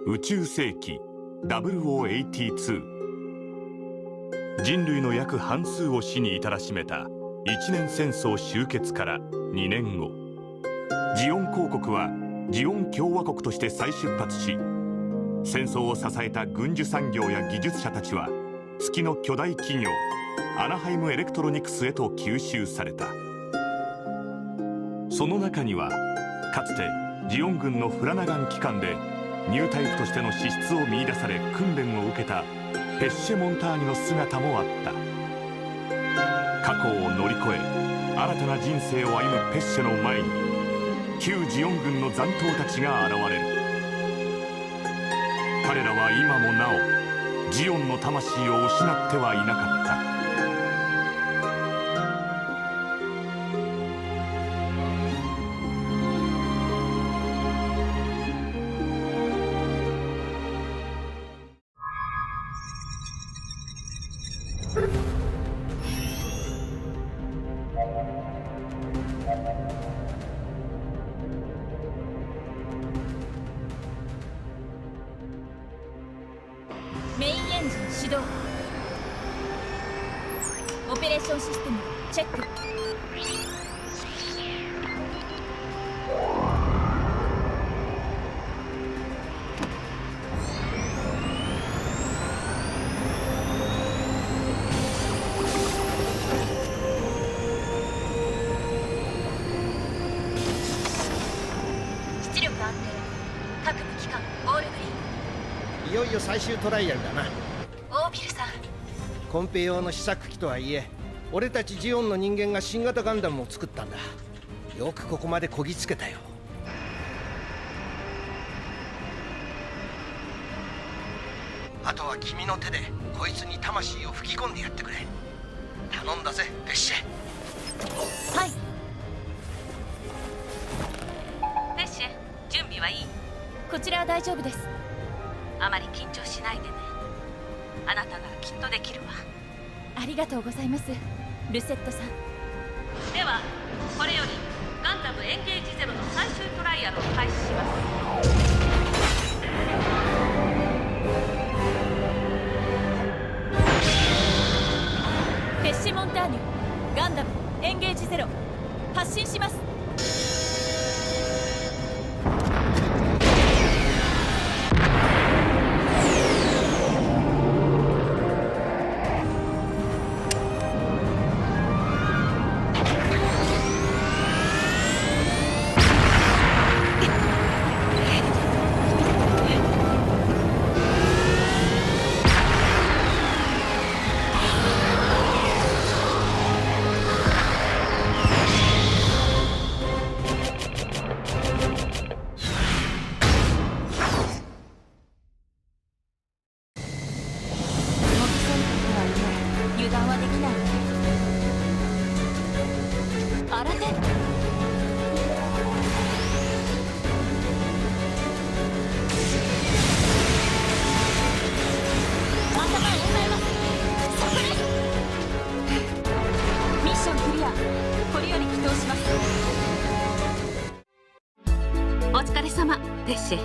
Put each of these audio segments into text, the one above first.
宇宙世紀0082。人類の約半数を死に至らしめた一年戦争終結から2年後、ジオン公国はジオン共和国として再出発し、戦争を支えた軍需産業や技術者たちは月の巨大企業アナハイムエレクトロニクスへと吸収された。その中にはかつてジオン軍のフラナガン機関でニュータイプとしての資質を見出され訓練を受けたペッシェ・モンターニの姿もあった。過去を乗り越え新たな人生を歩むペッシェの前に旧ジオン軍の残党たちが現れる。彼らは今もなおジオンの魂を失ってはいなかった。メインエンジン始動。オペレーションシステムチェック。出力安定。各部機関オールグリーン。いよいよ最終トライアルだな。オービルさん、コンペ用の試作機とはいえ、俺たちジオンの人間が新型ガンダムを作ったんだ。よくここまでこぎつけたよ。あとは君の手でこいつに魂を吹き込んでやってくれ。頼んだぜペッシェ。はい。ペッシェ、準備はいい？こちらは大丈夫です。あまり緊張しないでね。あなたならきっとできるわ。ありがとうございます、ルセットさん。ではこれよりガンダムエンゲージゼロの最終トライアルを開始します。ペッシェ・モンターニュ、ガンダムエンゲージゼロ発進します。油断はできないわね。新手。頭を押さえます。そこです。ミッションクリア。これより起動します。お疲れ様ペッシェ。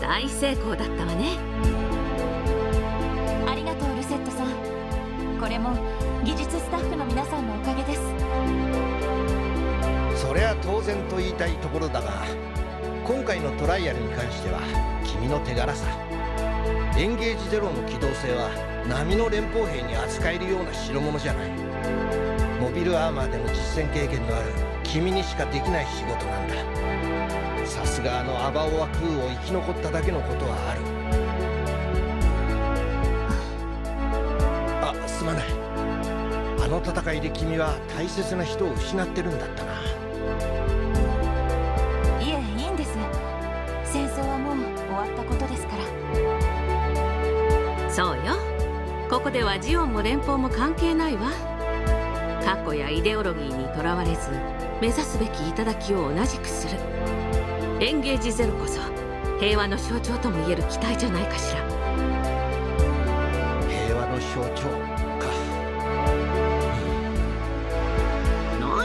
大成功だったわね。ありがとうルセットさん。これも技術スタッフの皆さんのおかげです。そりゃ当然と言いたいところだが、今回のトライアルに関しては君の手柄さ。エンゲージゼロの機動性は並の連邦兵に扱えるような代物じゃない。モビルアーマーでの実戦経験のある君にしかできない仕事なんだ。さすがアバオアクーを生き残っただけのことはある。すまない。あの戦いで君は大切な人を失ってるんだったな。いえ、いいんです。戦争はもう終わったことですから。そうよ。ここではジオンも連邦も関係ないわ。過去やイデオロギーにとらわれず目指すべき頂を同じくする。エンゲージゼロこそ平和の象徴ともいえる機体じゃないかしら。平和の象徴か。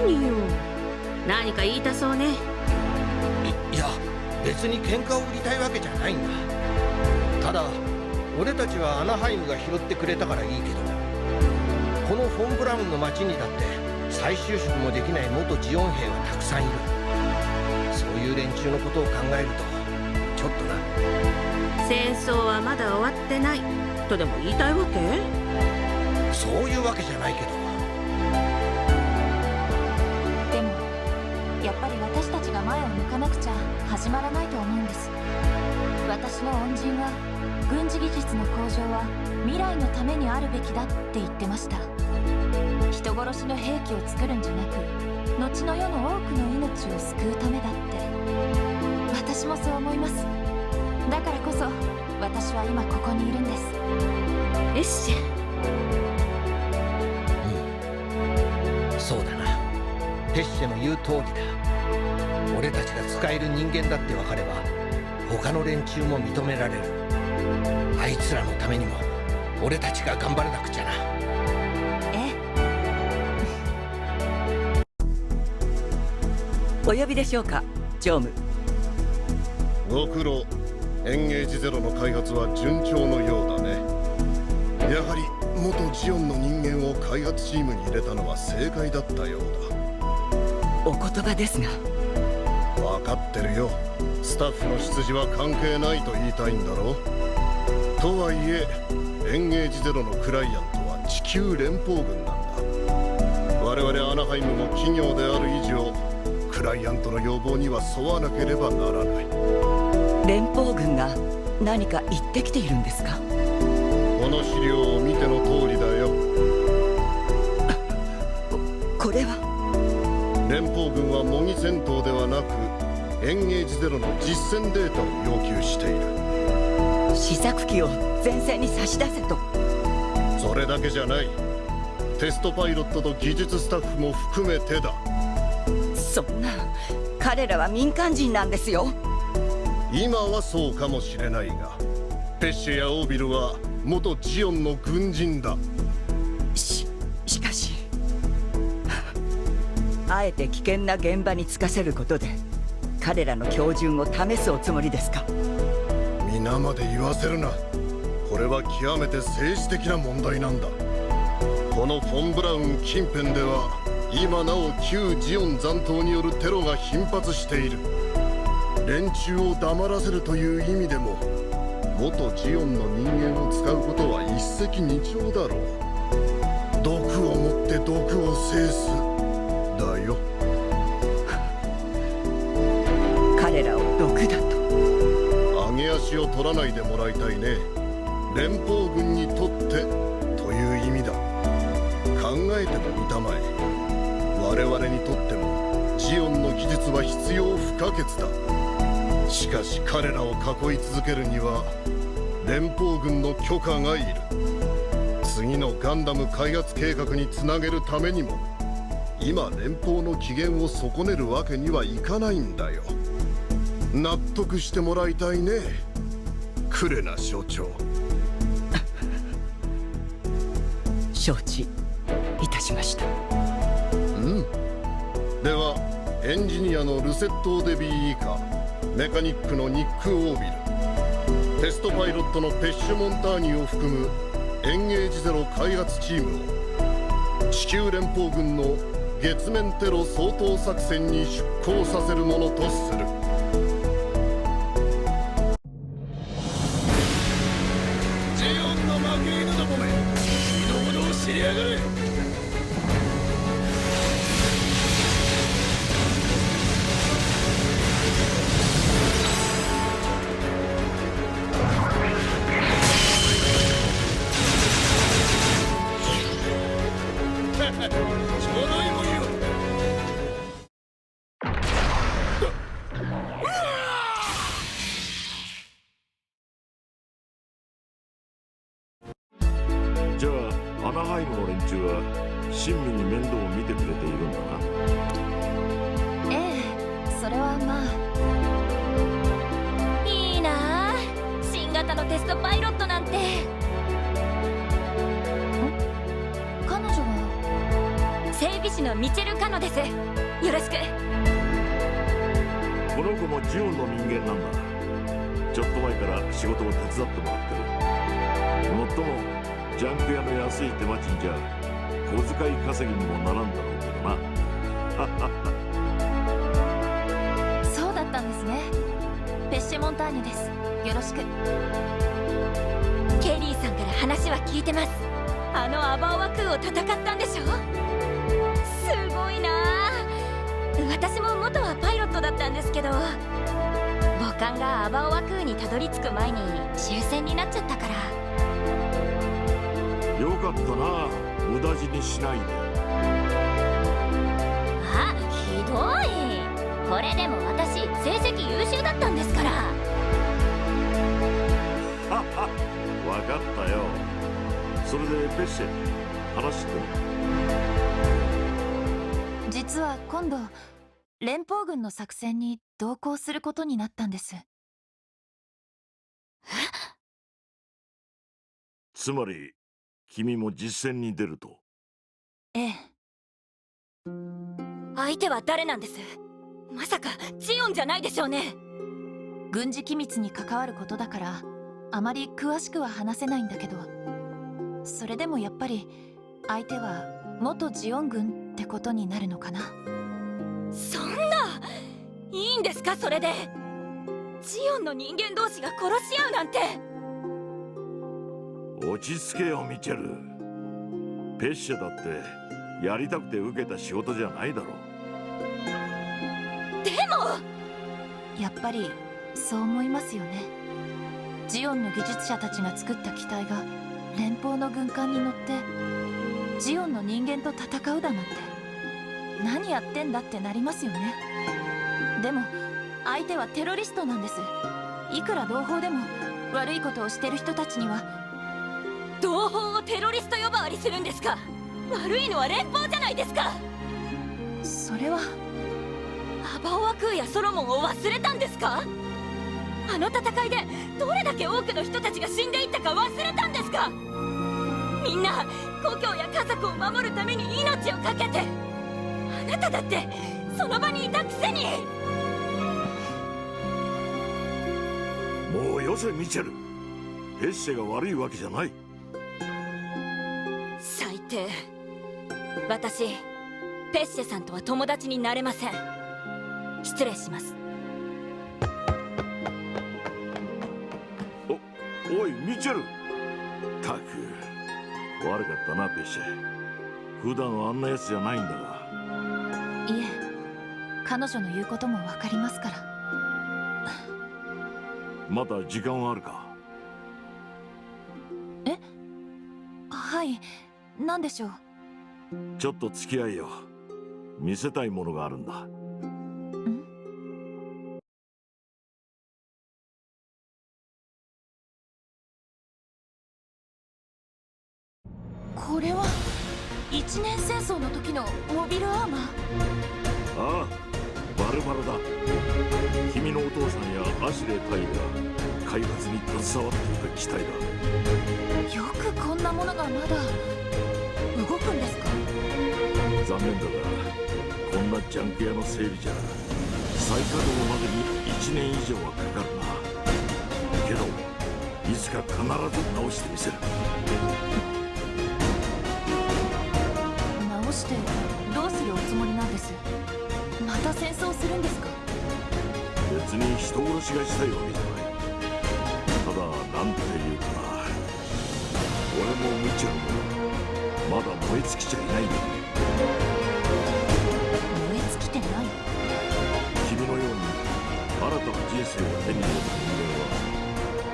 何よ、何か言いたそうね。いや、別に喧嘩を売りたいわけじゃないんだ。ただ俺たちはアナハイムが拾ってくれたからいいけど、このフォン・ブラウンの町にだって再就職もできない元ジオン兵はたくさんいる。そういう連中のことを考えるとちょっとな。戦争はまだ終わってないとでも言いたいわけ？そういうわけじゃないけど。でもやっぱり私たちが前を向かなくちゃ始まらないと思うんです。私の恩人は軍事技術の向上は未来のためにあるべきだって言ってました。人殺しの兵器を作るんじゃなく、後の世の多くの命を救うためだって。私もそう思います。だからこそ私は今ここにいるんです。エッシェ。そうだな。ペッシェの言う通りだ。俺たちが使える人間だって分かれば他の連中も認められる。あいつらのためにも俺たちが頑張らなくちゃな。えお呼びでしょうか、常務。ご苦労。エンゲージゼロの開発は順調のようだね。やはり元ジオンの人間を開発チームに入れたのは正解だったようお言葉ですが。だ。分かってるよ。スタッフの出自は関係ないと言いたいんだろう。とはいえエンゲージゼロのクライアントは地球連邦軍なんだ。我々アナハイムも企業である以上クライアントの要望には沿わなければならない。連邦軍が何か言ってきているんですか？この資料を見ての通りだよ。これは連邦軍は模擬戦闘ではなくエンゲージゼロの実戦データを要求している。試作機を前線に差し出せと。それだけじゃない。テストパイロットと技術スタッフも含めてだ。そんな、彼らは民間人なんですよ。今はそうかもしれないが、ペッシェやオービルは元ジオンの軍人だ。しかしあえて危険な現場に就かせることで彼らの標準を試すおつもりですか？皆まで言わせるな。これは極めて政治的な問題なんだ。このフォン・ブラウン近辺では今なお旧ジオン残党によるテロが頻発している。連中を黙らせるという意味でも元ジオンの人間を使うことは一石二鳥だろう。毒をもって毒を制すだよ。彼らを毒だと。上げ足を取らないでもらいたいね。連邦軍にとってという意味だ。考えてもみたまえ。我々にとってもジオンの技術は必要不可欠だ。しかし彼らを囲い続けるには連邦軍の許可がいる。次のガンダム開発計画につなげるためにも今連邦の機嫌を損ねるわけにはいかないんだよ。納得してもらいたいね、クレナ所長。承知いたしました。ではエンジニアのルセット・デビー以下、メカニックのニック・オービル、テストパイロットのペッシュ・モンターニを含むエンゲージゼロ開発チームを地球連邦軍の月面テロ掃討作戦に出向させるものとする。ジオンの負け犬どもめ、身の程を知りやがれ。じゃあアナハイムの連中は親身に面倒を見てくれているんだな。ええ、それはまあ。いいなあ、新型のテストパイロットなんて。彼女は整備士のミチェル・カノです。よろしく。この子もジオンの人間なんだ。ちょっと前から仕事を手伝ってもらってる。もっともジャンク屋の安い手間賃じゃ小遣い稼ぎにもならんだろうけどな。そうだったんですね。ペッシェモンターニュです。よろしく。ケリーさんから話は聞いてます。あのアバオワクーを戦ったんでしょ。すごいなあ。私も元はパイロットだったんですけど、母艦がアバオワクーにたどり着く前に終戦になっちゃったから。よかったな、無駄死にしないで。あ、ひどい。これでも私成績優秀だったんですから。わかったよ。それでペッシェ話って実は今度連邦軍の作戦に同行することになったんです。つまり君も実戦に出ると。ええ。相手は誰なんです？まさかジオンじゃないでしょうね。軍事機密に関わることだからあまり詳しくは話せないんだけど、それでもやっぱり相手は元ジオン軍ってことになるのかな。そんな、いいんですかそれで。ジオンの人間同士が殺し合うなんて。落ち着けよミチェル。ペッシェだってやりたくて受けた仕事じゃないだろう。でもやっぱりそう思いますよね。ジオンの技術者たちが作った機体が連邦の軍艦に乗ってジオンの人間と戦うだなんて何やってんだってなりますよね。でも相手はテロリストなんです。いくら同胞でも悪いことをしてる人たちには。同胞をテロリスト呼ばわりするんですか。悪いのは連邦じゃないですか。それはアバオワクーやソロモンを忘れたんですか。あの戦いでどれだけ多くの人たちが死んでいったか忘れたんですか。みんな故郷や家族を守るために命を懸けて、あなただってその場にいたくせに。もうよせミチェル。ペッシェが悪いわけじゃない。最低。私ペッシェさんとは友達になれません。失礼します。おいミチェル。たく悪かったなペッシェ。普段はあんなやつじゃないんだが。いえ、彼女の言うことも分かりますから。まだ時間はあるか。え？はい、何でしょう。ちょっと付き合いよ。見せたいものがあるんだ。これは一年戦争の時のモビルアーマー。ああ、バルバラだ。君のお父さんやアシュレイ大尉が開発に携わっていた機体だ。よくこんなものがまだ動くんですか。残念だがこんなジャンク屋の整備じゃ再稼働までに1年以上はかかるな。けどいつか必ず直してみせる。直してどうするおつもりなんです。また戦争するんですか。別に人殺しがしたいわけじゃない。ただなんていうかな、俺もミチェルもまだ燃え尽きちゃいないんだ。燃え尽きてない。君のように新たな人生を手に入れた人間は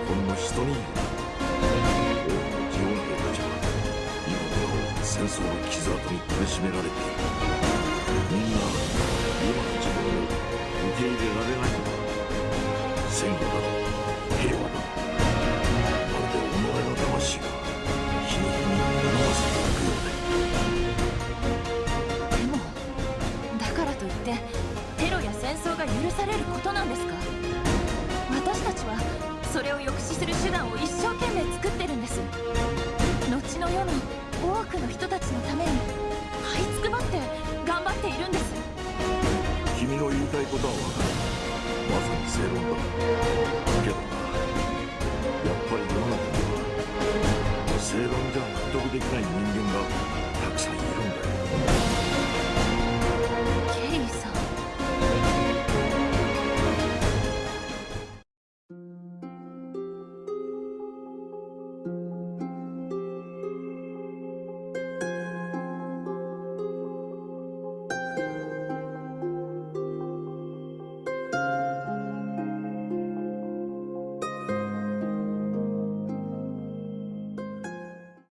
ほんの一人いる。多くのジオン兵たちは今でも戦争の傷跡に苦しめられている。みんな今の自分を受け入れられないのだ。戦後だ、平和だ、まるで己の魂が日に日に潤わせていくようで。でもだからといってテロや戦争が許されることなんですか。私たちはそれを抑止する手段を一生懸命作ってるんです。後の世の多くの人たちのために這いつくばって頑張っているんです。君の言いたいことは分かる。まさに正論だ。